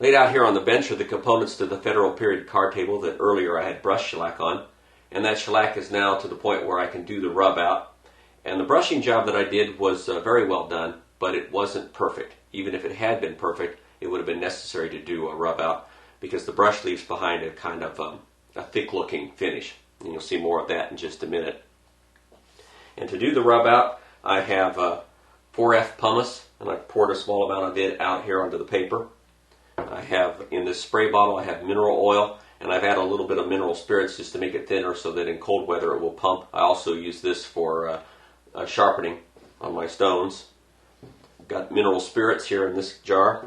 Laid out here on the bench are the components to the Federal period card table that earlier I had brushed shellac on, and that shellac is now to the point where I can do the rub out. And the brushing job that I did was very well done, but it wasn't perfect. Even if it had been perfect, it would have been necessary to do a rub out because the brush leaves behind a kind of a thick looking finish. And you'll see more of that in just a minute. And to do the rub out, I have 4F pumice, and I've poured a small amount of it out here onto the paper. I have, in this spray bottle, I have mineral oil, and I've added a little bit of mineral spirits just to make it thinner so that in cold weather it will pump. I also use this for sharpening on my stones. I've got mineral spirits here in this jar,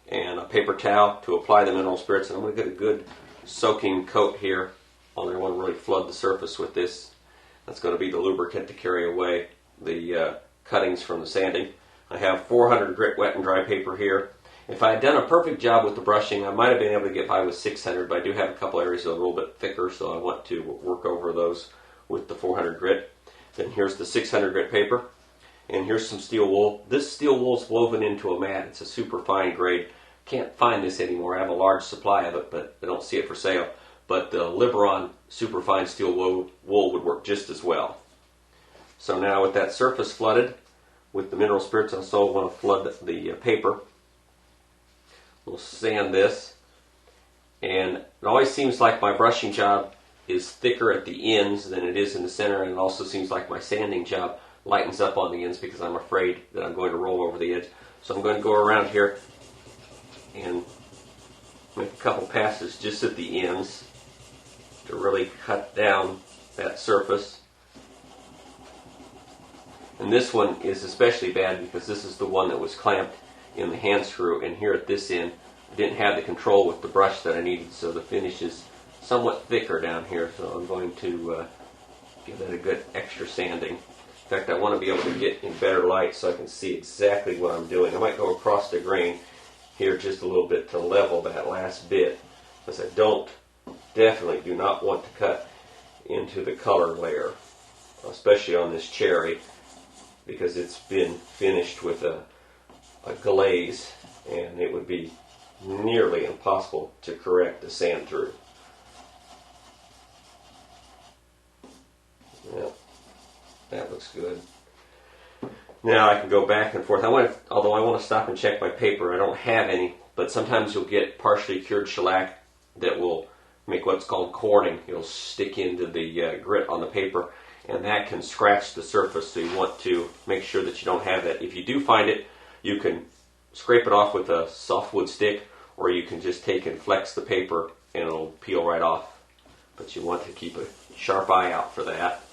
and a paper towel to apply the mineral spirits, and I'm going to get a good soaking coat here. I want to really flood the surface with this. That's going to be the lubricant to carry away the cuttings from the sanding. I have 400 grit wet and dry paper here. If I had done a perfect job with the brushing, I might have been able to get by with 600, but I do have a couple areas that are a little bit thicker, so I want to work over those with the 400 grit. Then here's the 600 grit paper, and here's some steel wool. This steel wool is woven into a mat. It's a super fine grade. Can't find this anymore. I have a large supply of it, but I don't see it for sale. But the Liberon superfine steel wool would work just as well. So now with that surface flooded with the mineral spirits, I also want to flood the paper. We'll sand this, and it always seems like my brushing job is thicker at the ends than it is in the center, and it also seems like my sanding job lightens up on the ends because I'm afraid that I'm going to roll over the edge. So I'm going to go around here and make a couple passes just at the ends to really cut down that surface. And this one is especially bad because this is the one that was clamped in the hand screw, and here at this end I didn't have the control with the brush that I needed, so the finish is somewhat thicker down here, so I'm going to give that a good extra sanding. In fact, I want to be able to get in better light so I can see exactly what I'm doing. I might go across the grain here just a little bit to level that last bit, because I definitely do not want to cut into the color layer, especially on this cherry, because it's been finished with a glaze, and it would be nearly impossible to correct the sand through. Yeah, that looks good. Now I can go back and forth. Although I want to stop and check my paper. I don't have any, but sometimes you'll get partially cured shellac that will make what's called corning. It'll stick into the grit on the paper, and that can scratch the surface, so you want to make sure that you don't have that. If you do find it, you can scrape it off with a softwood stick, or you can just take and flex the paper and it'll peel right off. But you want to keep a sharp eye out for that.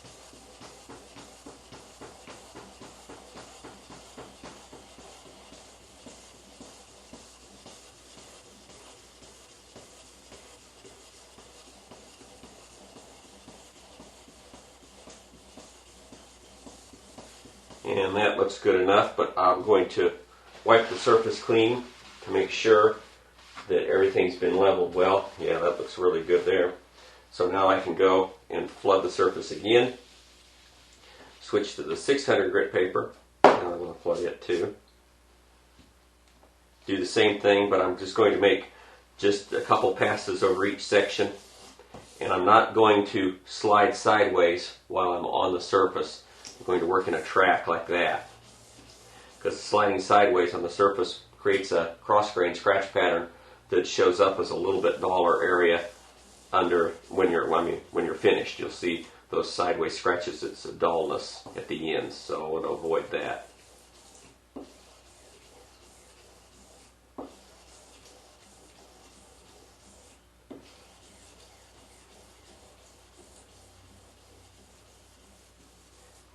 And that looks good enough, but I'm going to wipe the surface clean to make sure that everything's been leveled well. Yeah, that looks really good there. So now I can go and flood the surface again. Switch to the 600 grit paper. Now I'm going to flood it too. Do the same thing, but I'm just going to make just a couple passes over each section. And I'm not going to slide sideways while I'm on the surface. I'm going to work in a track like that, because sliding sideways on the surface creates a cross-grain scratch pattern that shows up as a little bit duller area under when you're finished. You'll see those sideways scratches. It's a dullness at the ends, so I want to avoid that.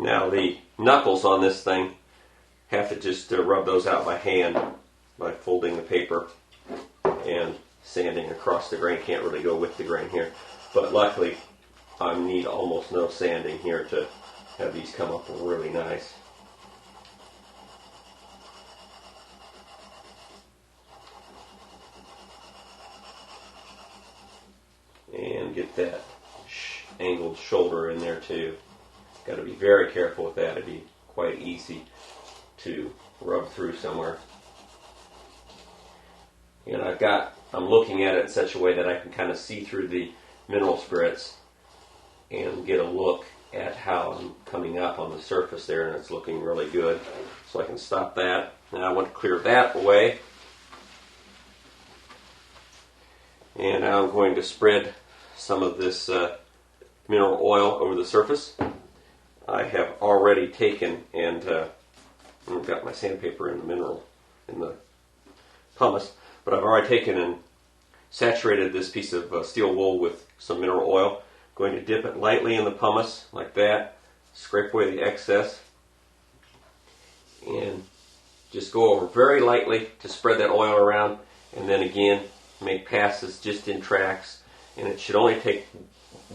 Now the knuckles on this thing, have to just rub those out by hand by folding the paper and sanding across the grain. Can't really go with the grain here, but luckily I need almost no sanding here to have these come up really nice. And get that angled shoulder in there too. Got to be very careful with that. It'd be quite easy to rub through somewhere. And I'm looking at it in such a way that I can kind of see through the mineral spirits and get a look at how I'm coming up on the surface there, and it's looking really good. So I can stop that. Now I want to clear that away. And now I'm going to spread some of this mineral oil over the surface. I have already taken and I've got my sandpaper in the pumice, but I've already taken and saturated this piece of steel wool with some mineral oil. I'm going to dip it lightly in the pumice like that, scrape away the excess, and just go over very lightly to spread that oil around, and then again make passes just in tracks, and it should only take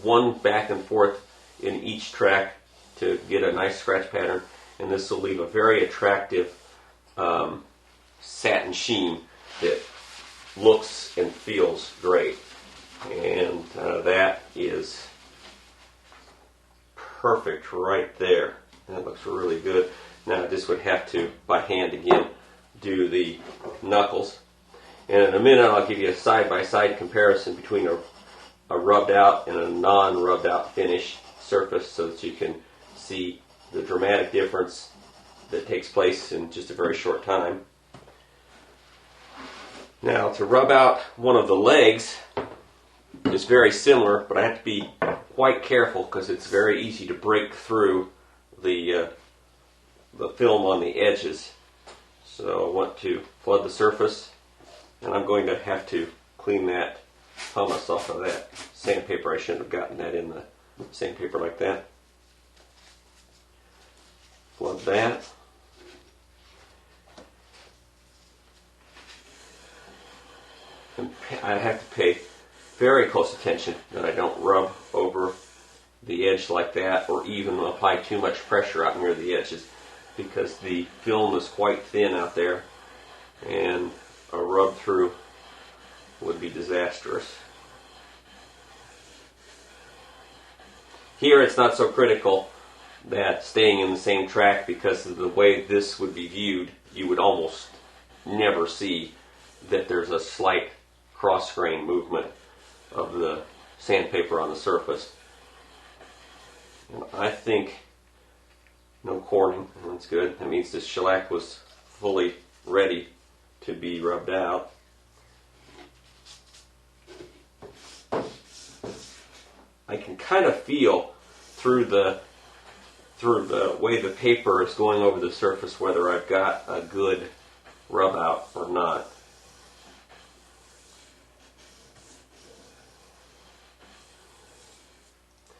one back and forth in each track to get a nice scratch pattern, and this will leave a very attractive satin sheen that looks and feels great. And that is perfect right there. That looks really good. Now I just would have to, by hand again, do the knuckles. And in a minute I'll give you a side-by-side comparison between a rubbed out and a non-rubbed out finish surface so that you can see the dramatic difference that takes place in just a very short time. Now to rub out one of the legs is very similar, but I have to be quite careful because it's very easy to break through the film on the edges. So I want to flood the surface, and I'm going to have to clean that pumice off of that sandpaper. I shouldn't have gotten that in the sandpaper like that. Flood that. And I have to pay very close attention that I don't rub over the edge like that or even apply too much pressure out near the edges, because the film is quite thin out there and a rub through would be disastrous. Here it's not so critical that staying in the same track, because of the way this would be viewed, you would almost never see that there's a slight cross-grain movement of the sandpaper on the surface. And I think no corning, that's good. That means this shellac was fully ready to be rubbed out. I can kind of feel through the way the paper is going over the surface whether I've got a good rub out or not.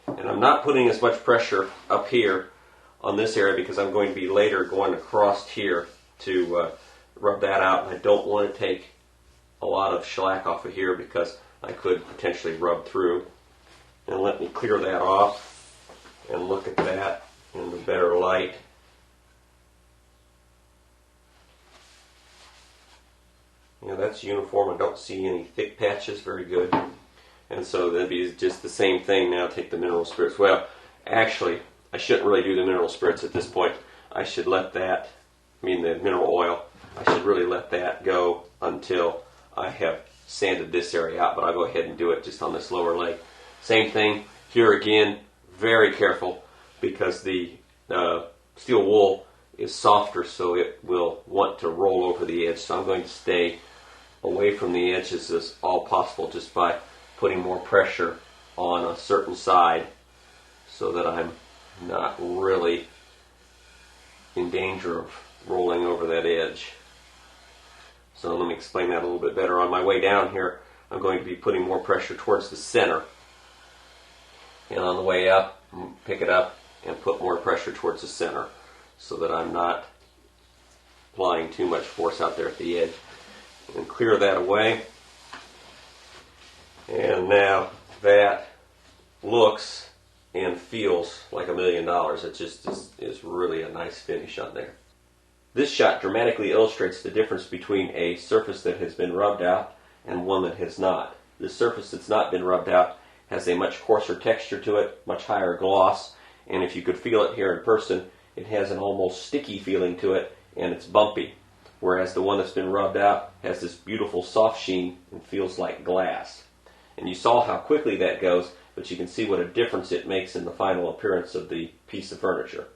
And I'm not putting as much pressure up here on this area because I'm going to be later going across here to rub that out, and I don't want to take a lot of shellac off of here because I could potentially rub through. And let me clear that off and look at that in the better light. You know, that's uniform. I don't see any thick patches. Very good. And so that'd be just the same thing. Now take the mineral spirits. Well, actually, I shouldn't really do the mineral spirits at this point. I should let that, the mineral oil, I should really let that go until I have sanded this area out, but I'll go ahead and do it just on this lower leg. Same thing here again, very careful because the steel wool is softer, so it will want to roll over the edge. So I'm going to stay away from the edges as all possible just by putting more pressure on a certain side so that I'm not really in danger of rolling over that edge. So let me explain that a little bit better. On my way down here, I'm going to be putting more pressure towards the center. And on the way up, pick it up and put more pressure towards the center so that I'm not applying too much force out there at the edge. And clear that away. And now that looks and feels like $1 million. It just is really a nice finish on there. This shot dramatically illustrates the difference between a surface that has been rubbed out and one that has not. The surface that's not been rubbed out has a much coarser texture to it, much higher gloss, and if you could feel it here in person, it has an almost sticky feeling to it, and it's bumpy. whereas the one that's been rubbed out has this beautiful soft sheen and feels like glass. And you saw how quickly that goes, but you can see what a difference it makes in the final appearance of the piece of furniture.